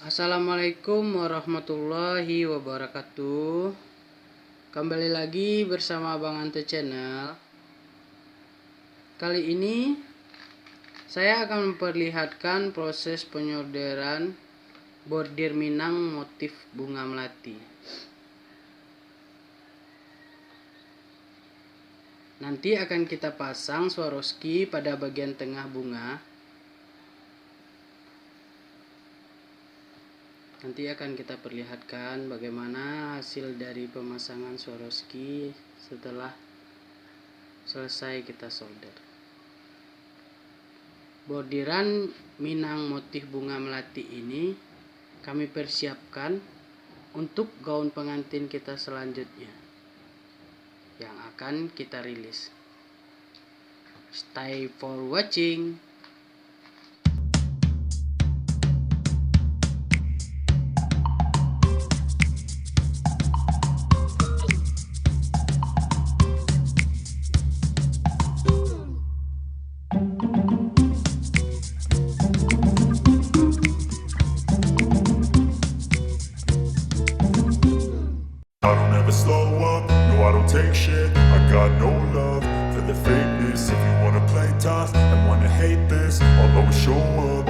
Assalamualaikum warahmatullahi wabarakatuh. Kembali lagi bersama Bang Ante Channel. Kali ini saya akan memperlihatkan proses penyorderan bordir Minang motif bunga melati. Nanti akan kita pasang Swarovski pada bagian tengah bunga. Nanti akan kita perlihatkan bagaimana hasil dari pemasangan Swarovski setelah selesai kita solder. Bordiran Minang motif bunga melati ini kami persiapkan untuk gaun pengantin kita selanjutnya yang akan kita rilis. Stay for watching. Slow up, no I don't take shit. I got no love for the fakeness. If you wanna play tough and wanna hate this, I'll always show up.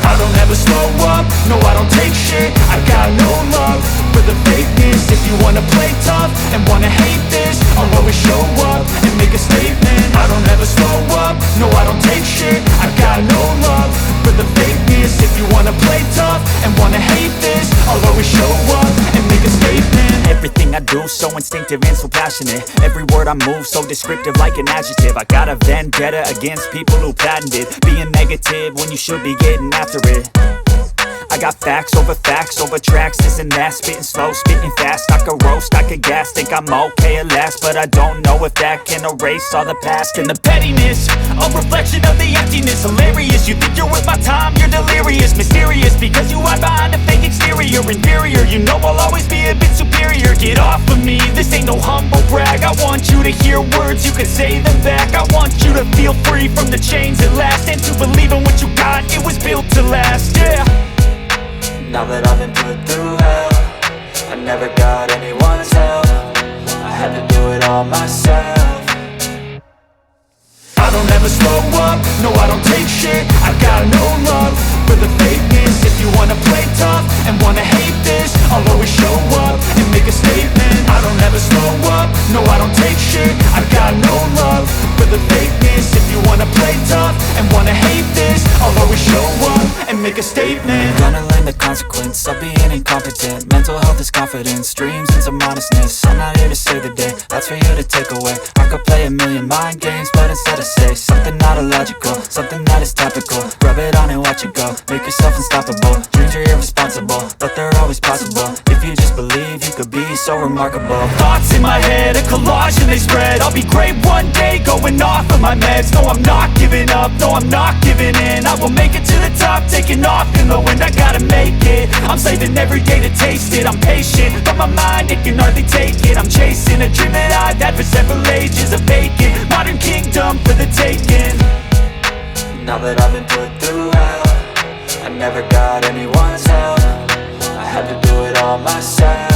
I don't ever slow up, no I don't take shit. I got no love for the fakeness. If you wanna play tough and wanna hate this, I'll always show up and make a statement. I don't ever slow up, no I don't take shit. I got no love for the fakeness. If you wanna play tough and wanna hate this, I'll always show up and make a statement. Everything I do so instinctive and so passionate. Every word I move so descriptive like an adjective. I got a vendetta against people who patented being negative when you should be getting after it. I got facts over tracks, this and that. Spitting slow, spitting fast. I could roast, I could gas. Think I'm okay at last, but I don't know if that can erase all the past. And the pettiness, a reflection of the emptiness. Hilarious, you think you're worth my time, you're delirious. Mysterious, because you hide behind a fake exterior. Inferior, you know I'll always be a bit superior. Get off of me, this ain't no humble brag. I want you to hear words, you can say them back. I want you to feel free from the chains at last, and to believe in what you got, it was built to last, yeah. Now that I've been put through hell, I never got anyone's help. I had to do it all myself. I don't ever slow up, no I don't take shit. I got no love for the fakeness. If you wanna play tough and wanna hate this, I'll always show up and make a statement. I don't ever slow up, no I don't take shit. I got no love for the fakeness. If you wanna play tough and wanna hate this, I'll always show up and make a statement. Gonna learn the consequence of being incompetent. Mental health is confidence, dreams and some honestness. I'm not here to save the day, that's for you to take away. I could play a million mind games, but instead I say something not illogical, something that is topical. Rub it on and watch it go, make yourself unstoppable. Dreams are irresponsible, but they're always possible. If you just believe, you could be so remarkable. Thoughts in my head, a collage and they spread. I'll be great one day, going off of my meds. No, I'm not giving up, no, I'm not giving in. I will make it to the top, taking off in the wind. I gotta make it, I'm saving every day to taste it. I'm patient, but my mind, it can hardly take it. I'm chasing a dream that I've had for several ages. A vacant, modern kingdom for the taking. Now that I've been put through hell, I never got anyone's help. I had to do it all myself.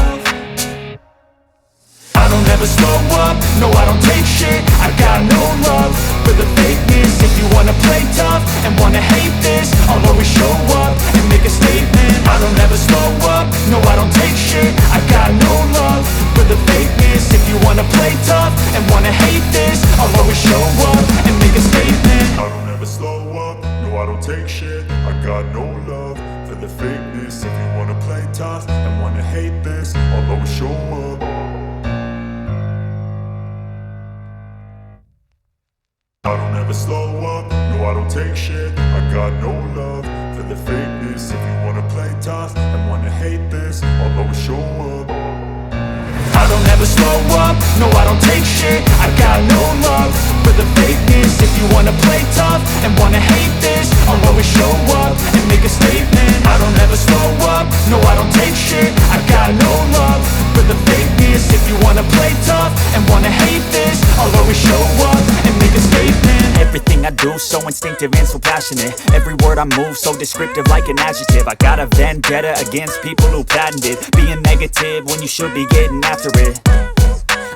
I don't ever slow up, no I don't take shit. I got no love for the fakeness. If you wanna play tough and wanna hate this, I'll always show up and make a statement. I don't ever slow up, no I don't take shit. I got no love for the fakeness. If you wanna play tough and wanna hate this, I'll always show up and make a statement. I don't ever slow up, no I don't take shit. I got no love for the fakeness. If you wanna play tough and wanna hate this, I'll always show up. I don't ever slow up, no I don't take shit. I got no love for the fakeness. If you wanna play tough and wanna hate this, I'll always show up. I don't ever slow up, no I don't take shit. I got no love for the fakeness. If you wanna play tough and wanna hate this, I'll always show up and make a statement. I don't ever slow up, no I don't take shit. I got no love for the fakeness. If you wanna play tough and wanna hate this, I'll always show up and make a statement. Everything I do, so instinctive and so passionate. Every word I move, so descriptive like an adjective. I got a vendetta against people who patented being negative when you should be getting after it.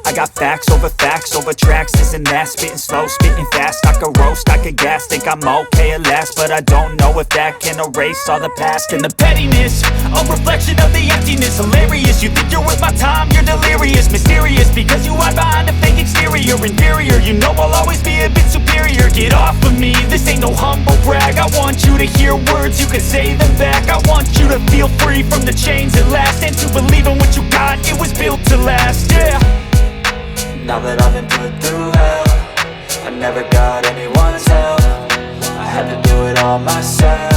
I got facts over tracks, this and that. Spitting slow, spitting fast, I could roast, I could gas. Think I'm okay at last, but I don't know if that can erase all the past. And the pettiness, a reflection of the emptiness. Hilarious, you think you're worth my time, you're delirious. Mysterious, because you hide behind a fake exterior. Inferior, you know I'll always be a bit superior. Get off of me, this ain't no humble brag. I want you to hear words, you can say them back. I want you to feel free from the chains at last, and to believe in what you got, it was built to last, yeah. Now that I've been put through hell, I never got anyone's help. I had to do it all myself.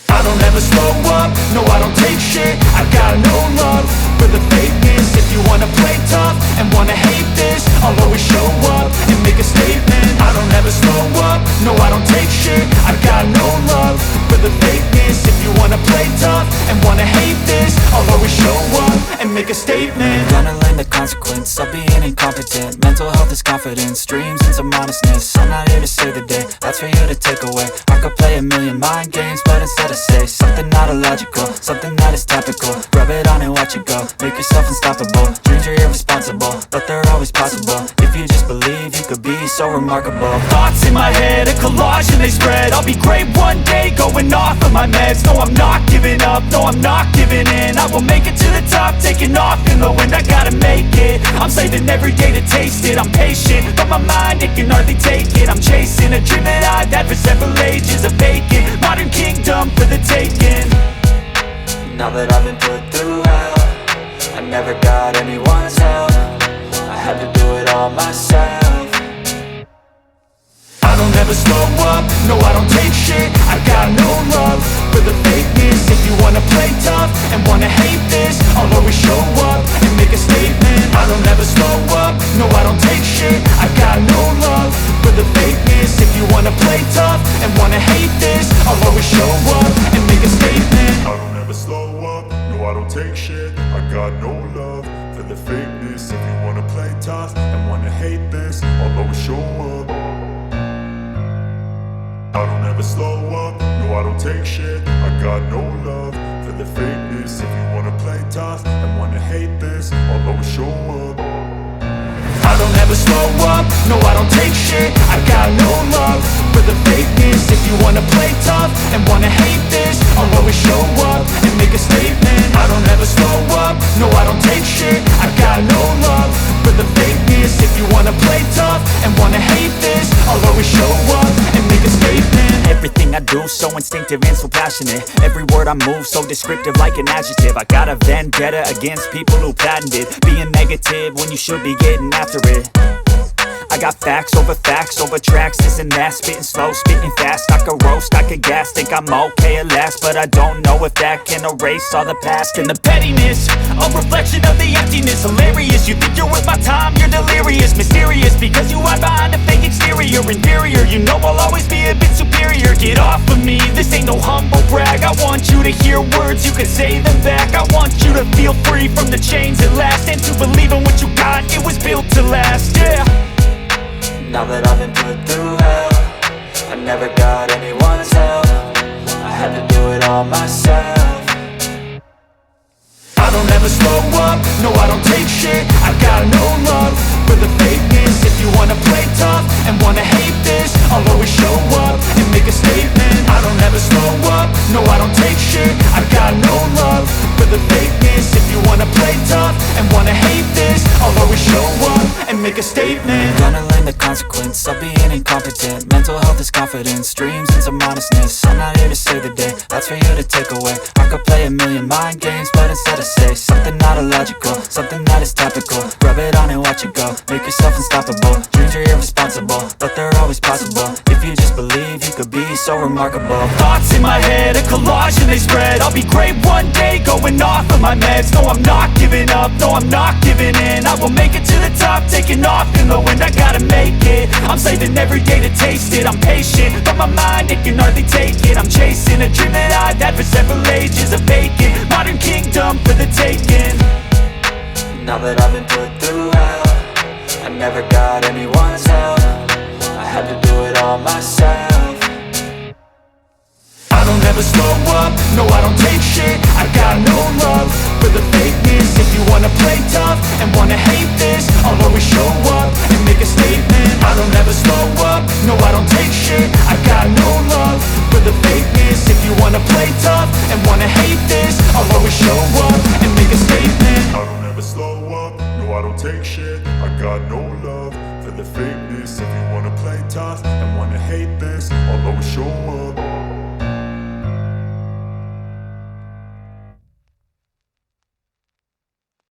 I don't ever slow up, no I don't take shit. I got no love for the fakeness. If you wanna play tough and wanna hate this, I'll always show up and make a statement. I don't ever slow up, no I don't take shit. I got no love for the fakeness. If you wanna play tough and wanna hate this, I'll always show up and make a statement. Gonna learn the consequence of being incompetent. Mental health is confidence, dreams and some honestness. I'm not here to save the day, that's for you to take away. I could play a million mind games, but instead I say something not illogical, something that is topical. Rub it on and watch it go, make yourself unstoppable. Dreams are irresponsible, but they're always possible. If you just believe, you could be so remarkable. Thoughts in my head, a collage and they spread. I'll be great one day, going off of my meds. No, I'm not giving up, no, I'm not giving in. I will make it to the top, taking off in the wind. I gotta make it, I'm saving every day to taste it. I'm patient, but my mind, it can hardly take it. I'm chasing a dream that I've had for several ages. A vacant, modern kingdom for the taking. Now that I've been put through hell, I never got anyone's help. I had to do it all myself. I don't ever slow up, no I don't take shit. I got no love for the fakeness. If you wanna play tough and wanna hate this, I'll always show up and make a statement. I don't ever slow up, no I don't take shit. I got no love for the fakeness. If you wanna play tough and wanna hate this, I'll always show up and make a statement. I don't ever slow up, no I don't take shit. I got no love for the fakeness. If you wanna play tough and wanna hate this, I'll always show up. I don't ever slow up, no I don't take shit. I got no love for the fakeness. If you wanna play tough and wanna hate this, I'll always show up. I don't ever slow up, no I don't take shit. I got no love for the fakeness. If you wanna play tough and wanna hate this, I'll always show up and make a statement. I don't ever slow up, no I don't take shit. I got no love for the fakeness. If you wanna play tough and wanna hate this, I'll always show up and make a statement. Everything I do, so instinctive and so passionate. Every word I move, so descriptive like an adjective. I got a vendetta against people who patented being negative when you should be getting after it. I got facts over tracks, this and that. Spitting slow, spitting fast, I could roast, I could gas. Think I'm okay at last, but I don't know if that can erase all the past. And the pettiness, a reflection of the emptiness. Hilarious, you think you're worth my time, you're delirious. Mysterious, because you hide behind a fake exterior. Inferior, you know I'll always be a bit superior. Get off of me, this ain't no humble brag. I want you to hear words, you can say them back. I want you to feel free from the chains at last, and to believe in what you got, it was built to last, yeah. Now that I've been put through hell, I never got anyone's help. I had to do it all myself. I don't ever slow up, no I don't take shit. I got no love for the fakeness. If you wanna play tough and wanna hate this, I'll always show up and make a statement. I don't ever slow up, no I don't take shit. I got no love for the fakeness. If you wanna play tough and wanna hate this, I'll always show up and make a statement. Gonna learn the consequence of being incompetent. Mental health is confidence, dreams and some honestness. I'm not here to save the day, that's for you to take away. I could play a million mind games, but instead I say something not illogical, something that is topical. Rub it on and watch it go, make yourself unstoppable. Dreams are irresponsible, but they're always possible. If you just believe, you could be so remarkable. Thoughts in my head, a collage and they spread. I'll be great one day, going off of my meds. No, I'm not giving up, no, I'm not giving in. I will make it to the top, taking off in the wind. I gotta make it, I'm saving every day to taste it. I'm patient, but my mind, it can hardly take it. I'm chasing a dream that I've had for several ages. A vacant, modern kingdom for the taking. Now that I've been put through hell, I never got anyone's help. I all myself. I don't ever slow up, no I don't take shit. I got no love for the fakeness. If you wanna play tough and wanna hate this, I'll always show up and make a statement. I don't ever slow up, no I don't take shit. I got no love for the fakeness. If you wanna play tough and wanna hate this, I'll always show up and make a statement. I don't ever slow up, no I don't take shit. I got no love for the fakeness. If you wanna play tough and wanna hate this, I'll always show up